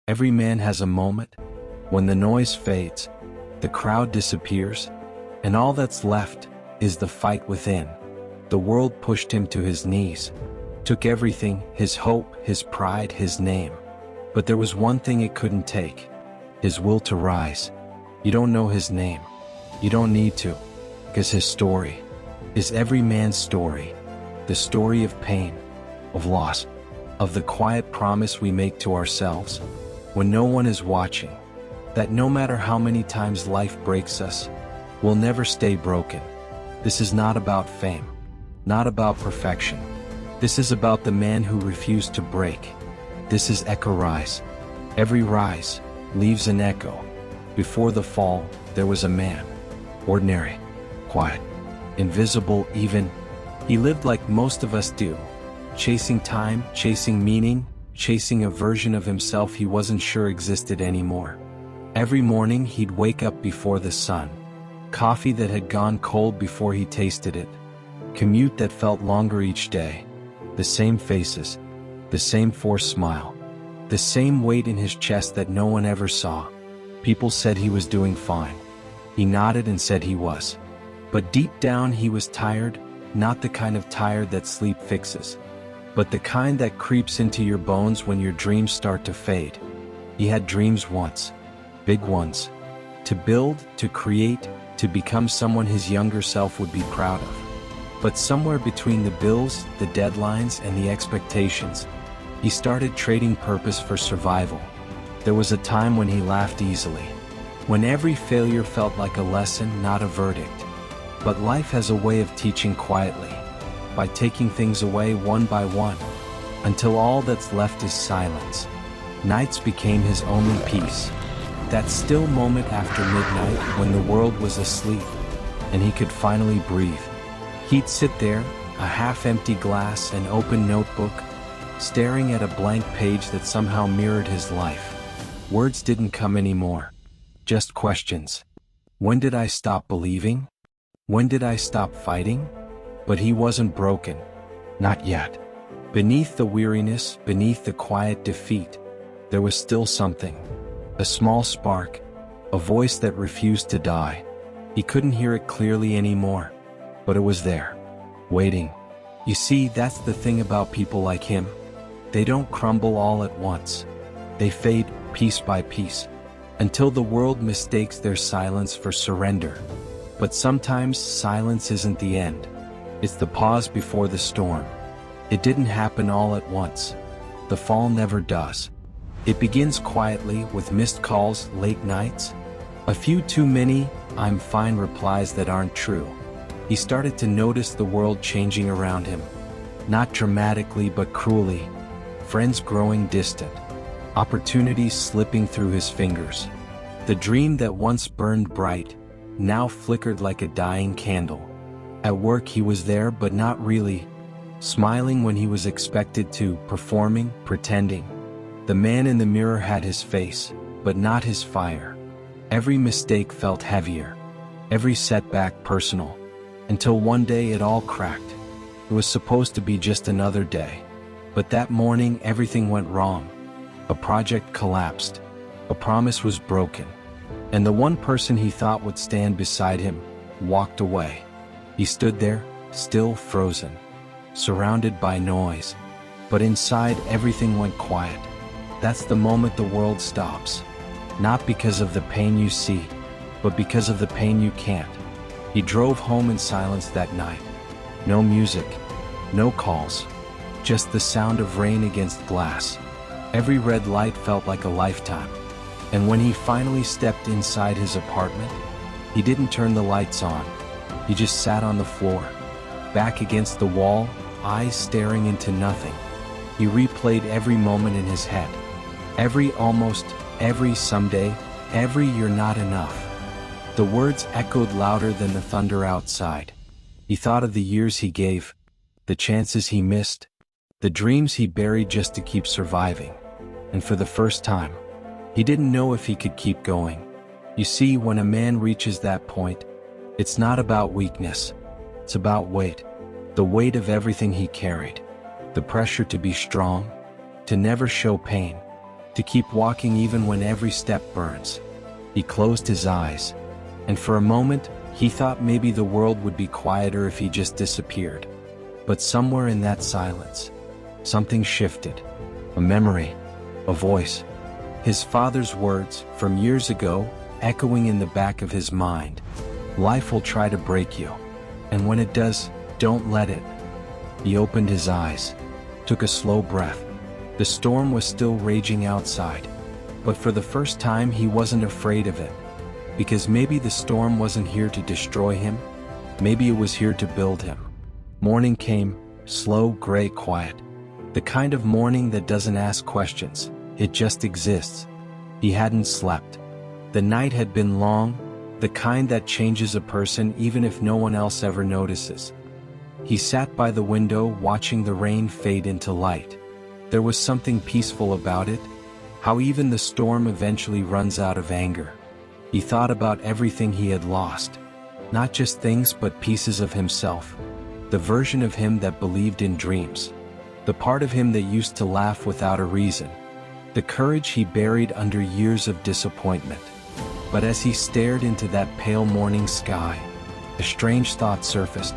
Every man has a moment when the noise fades, the crowd disappears, and all that's left is the fight within. The world pushed him to his knees, took everything, his hope, his pride, his name. But there was one thing it couldn't take: his will to rise. You don't know his name. You don't need to, because his story is every man's story. The story of pain, of loss, of the quiet promise we make to ourselves when no one is watching, that no matter how many times life breaks us, we'll never stay broken. This is not about fame, not about perfection. This is about the man who refused to break. This is Echo Rise. Every rise leaves an echo. Before the fall, there was a man. Ordinary, quiet, invisible even. He lived like most of us do, chasing time, chasing meaning, chasing a version of himself he wasn't sure existed anymore. Every morning he'd wake up before the sun. Coffee that had gone cold before he tasted it. Commute that felt longer each day. The same faces, the same forced smile, the same weight in his chest that no one ever saw. People said he was doing fine. He nodded and said he was. But deep down he was tired, not the kind of tired that sleep fixes, but the kind that creeps into your bones when your dreams start to fade. He had dreams once, big ones, to build, to create, to become someone his younger self would be proud of. But somewhere between the bills, the deadlines, and the expectations, he started trading purpose for survival. There was a time when he laughed easily, when every failure felt like a lesson, not a verdict. But life has a way of teaching quietly, by taking things away one by one, until all that's left is silence. Nights became his only peace. That still moment after midnight when the world was asleep, and he could finally breathe. He'd sit there, a half-empty glass, an open notebook, staring at a blank page that somehow mirrored his life. Words didn't come anymore, just questions. When did I stop believing? When did I stop fighting? But he wasn't broken. Not yet. Beneath the weariness, beneath the quiet defeat, there was still something. A small spark, a voice that refused to die. He couldn't hear it clearly anymore, but it was there, waiting. You see, that's the thing about people like him. They don't crumble all at once. They fade piece by piece, until the world mistakes their silence for surrender. But sometimes silence isn't the end. It's the pause before the storm. It didn't happen all at once. The fall never does. It begins quietly with missed calls, late nights, a few too many "I'm fine" replies that aren't true. He started to notice the world changing around him. Not dramatically but cruelly. Friends growing distant. Opportunities slipping through his fingers. The dream that once burned bright now flickered like a dying candle. At work he was there but not really. Smiling when he was expected to, performing, pretending. The man in the mirror had his face, but not his fire. Every mistake felt heavier. Every setback personal. Until one day it all cracked. It was supposed to be just another day. But that morning everything went wrong. A project collapsed. A promise was broken. And the one person he thought would stand beside him walked away. He stood there, still frozen, surrounded by noise. But inside everything went quiet. That's the moment the world stops. Not because of the pain you see, but because of the pain you can't. He drove home in silence that night. No music, no calls, just the sound of rain against glass. Every red light felt like a lifetime. And when he finally stepped inside his apartment, he didn't turn the lights on. He just sat on the floor, back against the wall, eyes staring into nothing. He replayed every moment in his head. Every almost, every someday, every "you're not enough." The words echoed louder than the thunder outside. He thought of the years he gave, the chances he missed, the dreams he buried just to keep surviving. And for the first time, he didn't know if he could keep going. You see, when a man reaches that point, it's not about weakness. It's about weight. The weight of everything he carried. The pressure to be strong, to never show pain, to keep walking even when every step burns. He closed his eyes, and for a moment, he thought maybe the world would be quieter if he just disappeared. But somewhere in that silence, something shifted. A memory, a voice. His father's words from years ago, echoing in the back of his mind. Life will try to break you, and when it does, don't let it. He opened his eyes, took a slow breath. The storm was still raging outside, but for the first time he wasn't afraid of it. Because maybe the storm wasn't here to destroy him, maybe it was here to build him. Morning came, slow, gray, quiet. The kind of morning that doesn't ask questions, it just exists. He hadn't slept. The night had been long, the kind that changes a person even if no one else ever notices. He sat by the window watching the rain fade into light. There was something peaceful about it, how even the storm eventually runs out of anger. He thought about everything he had lost, not just things but pieces of himself. The version of him that believed in dreams. The part of him that used to laugh without a reason. The courage he buried under years of disappointment. But as he stared into that pale morning sky, a strange thought surfaced.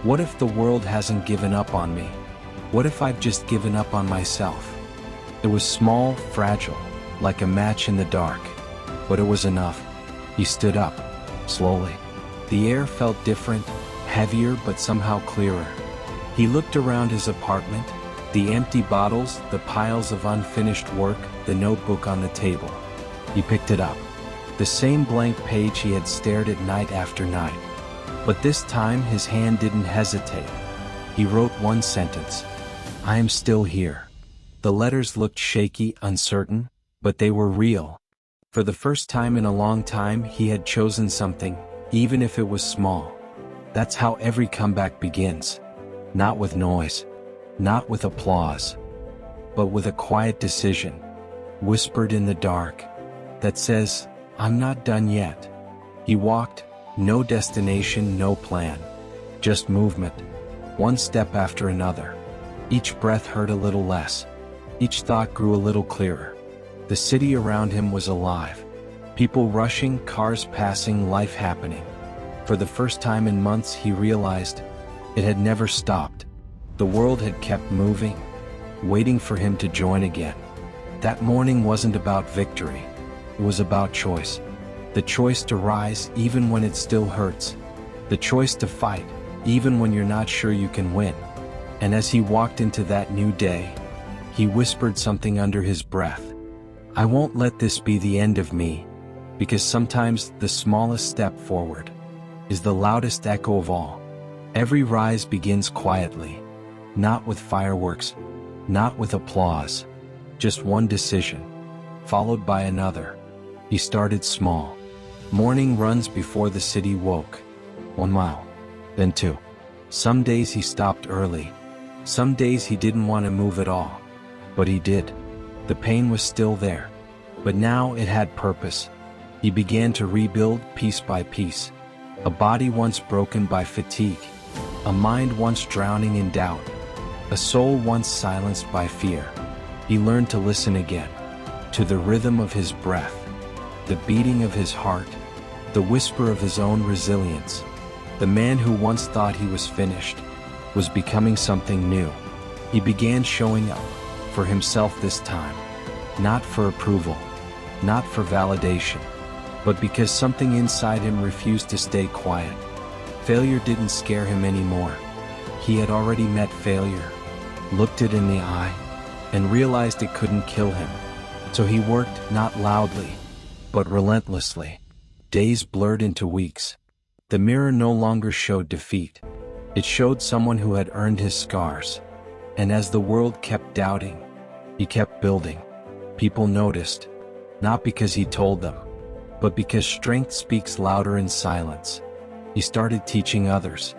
What if the world hasn't given up on me? What if I've just given up on myself? It was small, fragile, like a match in the dark. But it was enough. He stood up, slowly. The air felt different, heavier but somehow clearer. He looked around his apartment, the empty bottles, the piles of unfinished work, the notebook on the table. He picked it up. The same blank page he had stared at night after night. But this time his hand didn't hesitate. He wrote one sentence. I am still here. The letters looked shaky, uncertain, but they were real. For the first time in a long time he had chosen something, even if it was small. That's how every comeback begins. Not with noise, not with applause, but with a quiet decision, whispered in the dark, that says, I'm not done yet. He walked, no destination, no plan, just movement, one step after another. Each breath hurt a little less, each thought grew a little clearer. The city around him was alive. People rushing, cars passing, life happening. For the first time in months he realized it had never stopped. The world had kept moving, waiting for him to join again. That morning wasn't about victory. It was about choice. The choice to rise even when it still hurts. The choice to fight even when you're not sure you can win. And as he walked into that new day, he whispered something under his breath. I won't let this be the end of me, because sometimes the smallest step forward is the loudest echo of all. Every rise begins quietly, not with fireworks, not with applause, just one decision, followed by another. He started small. Morning runs before the city woke. 1 mile, then 2. Some days he stopped early. Some days he didn't want to move at all. But he did. The pain was still there. But now it had purpose. He began to rebuild piece by piece. A body once broken by fatigue. A mind once drowning in doubt. A soul once silenced by fear. He learned to listen again. To the rhythm of his breath. The beating of his heart. The whisper of his own resilience. The man who once thought he was finished was becoming something new. He began showing up for himself this time. Not for approval. Not for validation. But because something inside him refused to stay quiet. Failure didn't scare him anymore. He had already met failure, looked it in the eye, and realized it couldn't kill him. So he worked not loudly, but relentlessly. Days blurred into weeks. The mirror no longer showed defeat. It showed someone who had earned his scars. And as the world kept doubting, he kept building. People noticed, not because he told them, but because strength speaks louder in silence. He started teaching others,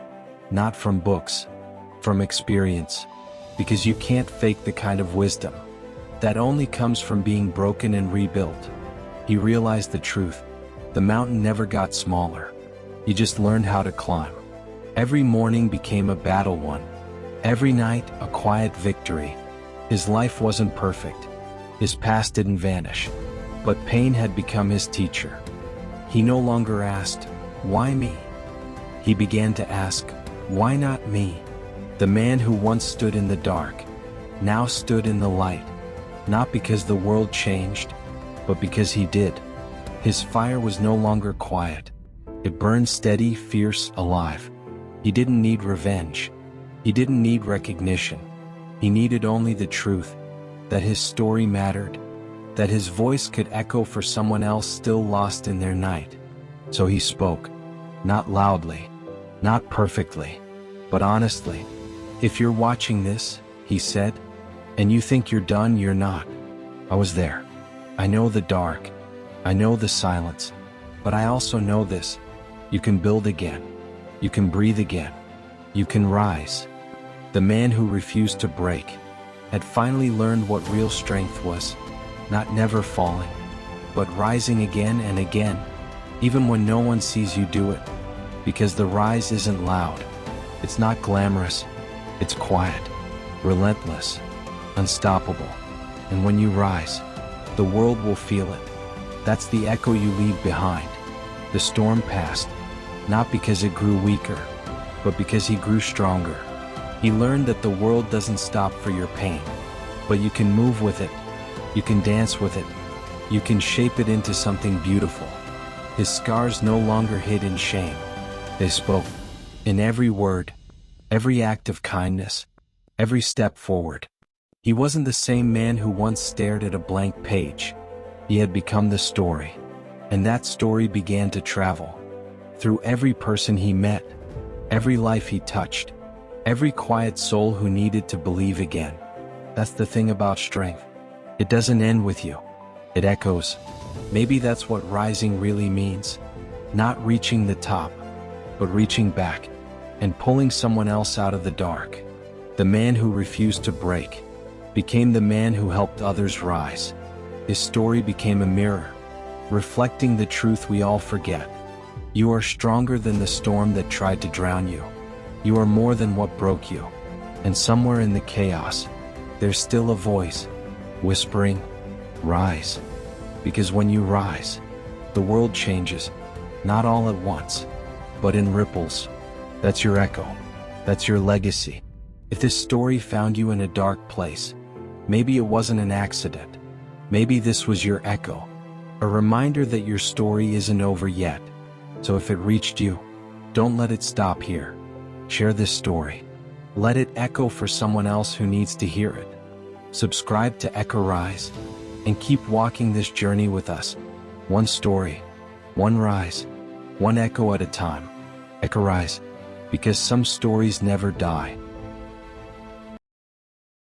not from books, from experience, because you can't fake the kind of wisdom that only comes from being broken and rebuilt. He realized the truth. The mountain never got smaller. He just learned how to climb. Every morning became a battle won. Every night, a quiet victory. His life wasn't perfect. His past didn't vanish, but pain had become his teacher. He no longer asked, "Why me?" He began to ask, "Why not me?" The man who once stood in the dark now stood in the light, not because the world changed, but because he did. His fire was no longer quiet. It burned steady, fierce, alive. He didn't need revenge. He didn't need recognition. He needed only the truth, that his story mattered, that his voice could echo for someone else still lost in their night. So he spoke, not loudly, not perfectly, but honestly. "If you're watching this," he said, "and you think you're done, you're not. I was there. I know the dark. I know the silence. But I also know this. You can build again. You can breathe again. You can rise." The man who refused to break had finally learned what real strength was, not never falling, but rising again and again, even when no one sees you do it. Because the rise isn't loud. It's not glamorous. It's quiet, relentless, unstoppable. And when you rise, the world will feel it. That's the echo you leave behind. The storm passed, not because it grew weaker, but because he grew stronger. He learned that the world doesn't stop for your pain, but you can move with it. You can dance with it. You can shape it into something beautiful. His scars no longer hid in shame. They spoke. In every word, every act of kindness, every step forward. He wasn't the same man who once stared at a blank page. He had become the story, and that story began to travel through every person he met, every life he touched, every quiet soul who needed to believe again. That's the thing about strength. It doesn't end with you. It echoes. Maybe that's what rising really means. Not reaching the top, but reaching back and pulling someone else out of the dark. The man who refused to break became the man who helped others rise. His story became a mirror, reflecting the truth we all forget. You are stronger than the storm that tried to drown you. You are more than what broke you. And somewhere in the chaos, there's still a voice, whispering, "Rise." Because when you rise, the world changes, not all at once, but in ripples. That's your echo. That's your legacy. If this story found you in a dark place, maybe it wasn't an accident. Maybe this was your echo, a reminder that your story isn't over yet. So if it reached you, don't let it stop here. Share this story. Let it echo for someone else who needs to hear it. Subscribe to Echo Rise, and keep walking this journey with us. One story, one rise, one echo at a time. Echo Rise, because some stories never die.